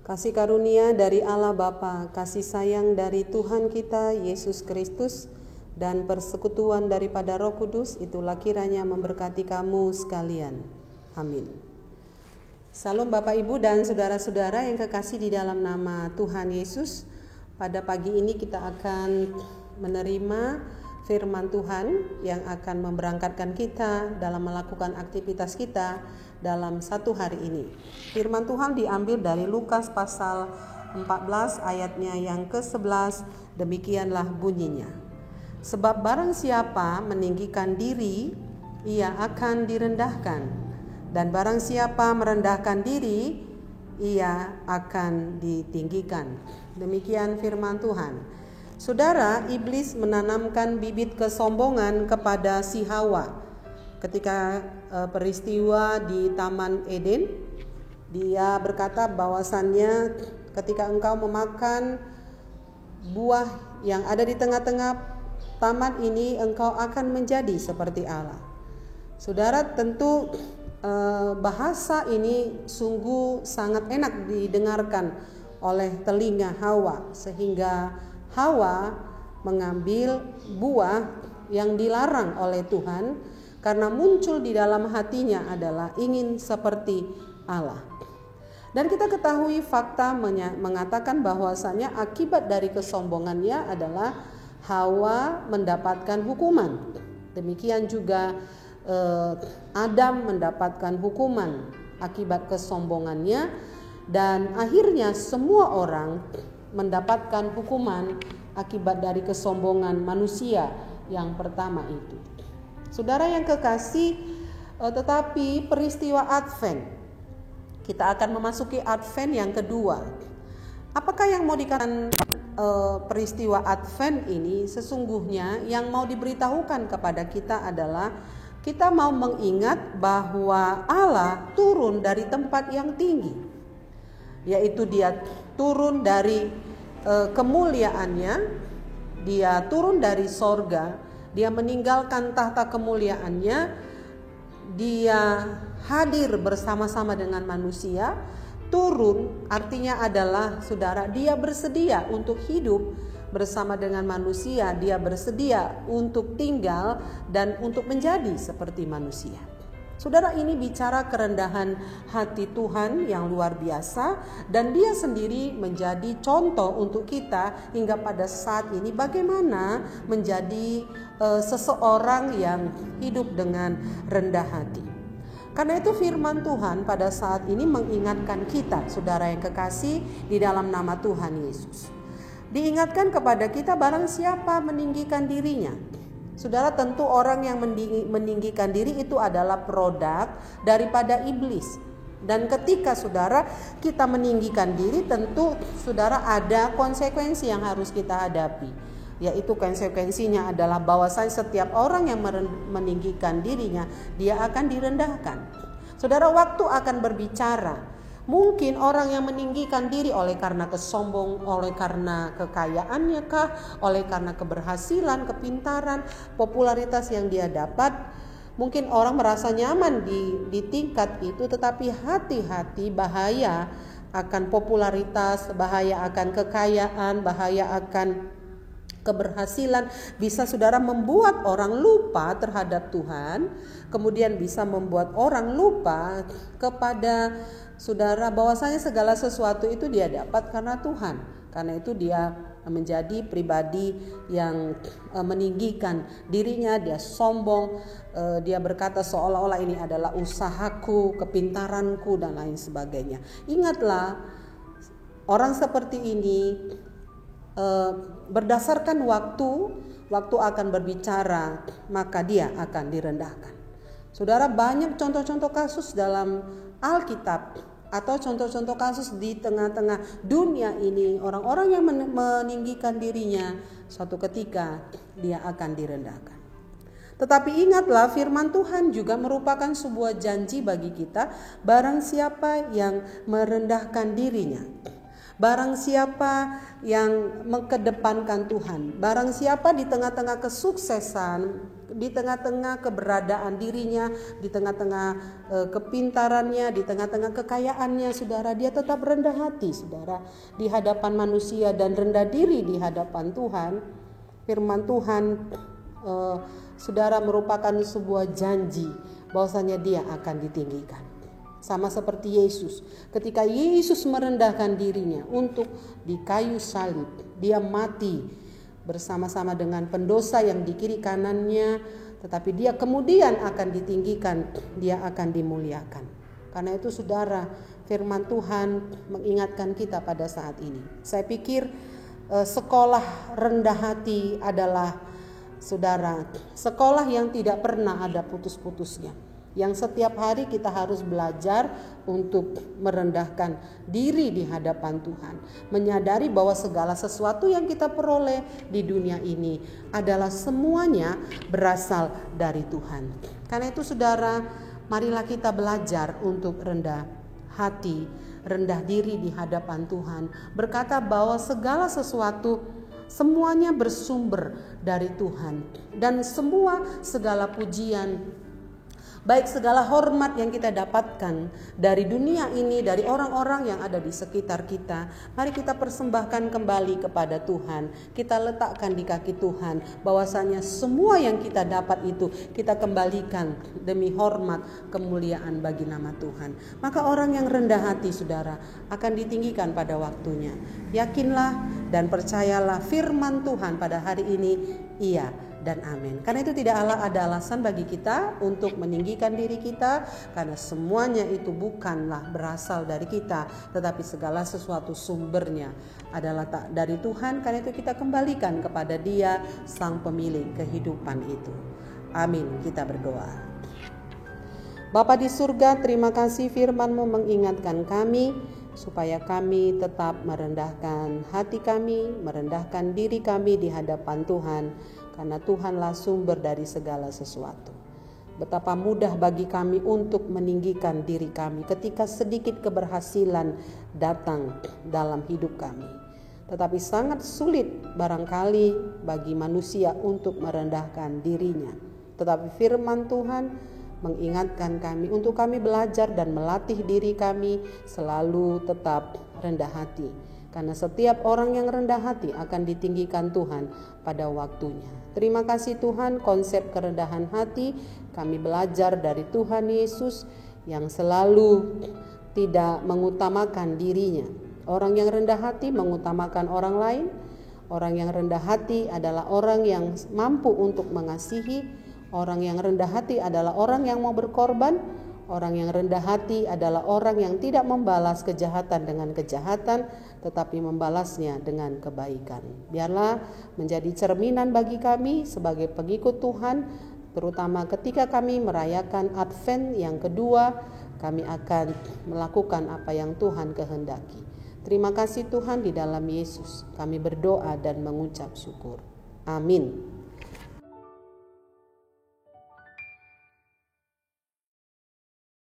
Kasih karunia dari Allah Bapa, kasih sayang dari Tuhan kita Yesus Kristus, dan persekutuan daripada Roh Kudus itulah kiranya memberkati kamu sekalian. Amin. Salam Bapak Ibu dan saudara-saudara yang kekasih di dalam nama Tuhan Yesus. Pada pagi ini kita akan menerima firman Tuhan yang akan memberangkatkan kita dalam melakukan aktivitas kita dalam satu hari ini. Firman Tuhan diambil dari Lukas pasal 14 ayatnya yang ke-11, demikianlah bunyinya. Sebab barang siapa meninggikan diri, ia akan direndahkan, dan barang siapa merendahkan diri, ia akan ditinggikan. Demikian firman Tuhan. Saudara, iblis menanamkan bibit kesombongan kepada si Hawa. Ketika peristiwa di Taman Eden, dia berkata bahwasannya ketika engkau memakan buah yang ada di tengah-tengah taman ini, engkau akan menjadi seperti Allah. Saudara, tentu bahasa ini sungguh sangat enak didengarkan oleh telinga Hawa, sehingga Hawa mengambil buah yang dilarang oleh Tuhan karena muncul di dalam hatinya adalah ingin seperti Allah. Dan kita ketahui fakta mengatakan bahwasanya akibat dari kesombongannya adalah Hawa mendapatkan hukuman. Demikian juga Adam mendapatkan hukuman akibat kesombongannya, dan akhirnya semua orang mendapatkan hukuman akibat dari kesombongan manusia yang pertama itu. Saudara yang kekasih, tetapi peristiwa Advent, kita akan memasuki Advent yang kedua. Apakah yang mau dikatakan peristiwa Advent ini? Sesungguhnya yang mau diberitahukan kepada kita adalah kita mau mengingat bahwa Allah turun dari tempat yang tinggi, yaitu dia turun dari kemuliaannya, dia turun dari sorga, dia meninggalkan tahta kemuliaannya, dia hadir bersama-sama dengan manusia. Turun artinya adalah, saudara, dia bersedia untuk hidup bersama dengan manusia, dia bersedia untuk tinggal dan untuk menjadi seperti manusia. Saudara, ini bicara kerendahan hati Tuhan yang luar biasa, dan dia sendiri menjadi contoh untuk kita hingga pada saat ini bagaimana menjadi seseorang yang hidup dengan rendah hati. Karena itu firman Tuhan pada saat ini mengingatkan kita, saudara yang kekasih di dalam nama Tuhan Yesus. Diingatkan kepada kita barang siapa meninggikan dirinya. Saudara, tentu orang yang meninggikan diri itu adalah produk daripada iblis. Dan ketika saudara kita meninggikan diri, tentu saudara ada konsekuensi yang harus kita hadapi. Yaitu konsekuensinya adalah bahwasanya setiap orang yang meninggikan dirinya, dia akan direndahkan. Saudara, waktu akan berbicara. Mungkin orang yang meninggikan diri oleh karena kesombong, oleh karena kekayaannya kah, oleh karena keberhasilan, kepintaran, popularitas yang dia dapat. Mungkin orang merasa nyaman di tingkat itu, tetapi hati-hati, bahaya akan popularitas, bahaya akan kekayaan, bahaya akan keberhasilan bisa saudara membuat orang lupa terhadap Tuhan, kemudian bisa membuat orang lupa kepada saudara bahwasanya segala sesuatu itu dia dapat karena Tuhan. Karena itu dia menjadi pribadi yang meninggikan dirinya, dia sombong, dia berkata seolah-olah ini adalah usahaku, kepintaranku dan lain sebagainya. Ingatlah, orang seperti ini berdasarkan waktu akan berbicara, maka dia akan direndahkan. Saudara, banyak contoh-contoh kasus dalam Alkitab atau contoh-contoh kasus di tengah-tengah dunia ini, orang-orang yang meninggikan dirinya, suatu ketika dia akan direndahkan. Tetapi ingatlah, firman Tuhan juga merupakan sebuah janji bagi kita, barang siapa yang merendahkan dirinya, Barang siapa yang mengedepankan Tuhan, barang siapa di tengah-tengah kesuksesan, di tengah-tengah keberadaan dirinya, di tengah-tengah kepintarannya, di tengah-tengah kekayaannya, saudara, dia tetap rendah hati, saudara, di hadapan manusia dan rendah diri di hadapan Tuhan. Firman Tuhan, saudara, merupakan sebuah janji bahwasanya dia akan ditinggikan. Sama seperti Yesus, ketika Yesus merendahkan dirinya untuk di kayu salib, dia mati bersama-sama dengan pendosa yang di kiri kanannya, tetapi dia kemudian akan ditinggikan, dia akan dimuliakan. Karena itu saudara, firman Tuhan mengingatkan kita pada saat ini. Saya pikir sekolah rendah hati adalah, saudara, sekolah yang tidak pernah ada putus-putusnya, yang setiap hari kita harus belajar untuk merendahkan diri di hadapan Tuhan, menyadari bahwa segala sesuatu yang kita peroleh di dunia ini adalah semuanya berasal dari Tuhan. Karena itu saudara, marilah kita belajar untuk rendah hati, rendah diri di hadapan Tuhan, berkata bahwa segala sesuatu semuanya bersumber dari Tuhan, dan segala pujian, baik segala hormat yang kita dapatkan dari dunia ini, dari orang-orang yang ada di sekitar kita, mari kita persembahkan kembali kepada Tuhan. Kita letakkan di kaki Tuhan, bahwasanya semua yang kita dapat itu kita kembalikan demi hormat kemuliaan bagi nama Tuhan. Maka orang yang rendah hati, saudara, akan ditinggikan pada waktunya. Yakinlah dan percayalah firman Tuhan pada hari ini, iya dan amin. Karena itu tidak ada alasan bagi kita untuk meninggikan diri kita, karena semuanya itu bukanlah berasal dari kita, tetapi segala sesuatu sumbernya adalah tak dari Tuhan. Karena itu kita kembalikan kepada Dia, sang pemilik kehidupan itu. Amin. Kita berdoa. Bapa di surga, terima kasih firman-Mu mengingatkan kami supaya kami tetap merendahkan hati kami, merendahkan diri kami di hadapan Tuhan, karena Tuhanlah sumber dari segala sesuatu. Betapa mudah bagi kami untuk meninggikan diri kami ketika sedikit keberhasilan datang dalam hidup kami. Tetapi sangat sulit barangkali bagi manusia untuk merendahkan dirinya. Tetapi firman Tuhan mengingatkan kami untuk kami belajar dan melatih diri kami selalu tetap rendah hati. Karena setiap orang yang rendah hati akan ditinggikan Tuhan pada waktunya. Terima kasih Tuhan, konsep kerendahan hati kami belajar dari Tuhan Yesus yang selalu tidak mengutamakan dirinya. Orang yang rendah hati mengutamakan orang lain. Orang yang rendah hati adalah orang yang mampu untuk mengasihi. Orang yang rendah hati adalah orang yang mau berkorban. Orang yang rendah hati adalah orang yang tidak membalas kejahatan dengan kejahatan, tetapi membalasnya dengan kebaikan. Biarlah menjadi cerminan bagi kami sebagai pengikut Tuhan, terutama ketika kami merayakan Advent yang kedua, kami akan melakukan apa yang Tuhan kehendaki. Terima kasih Tuhan, di dalam Yesus kami berdoa dan mengucap syukur. Amin.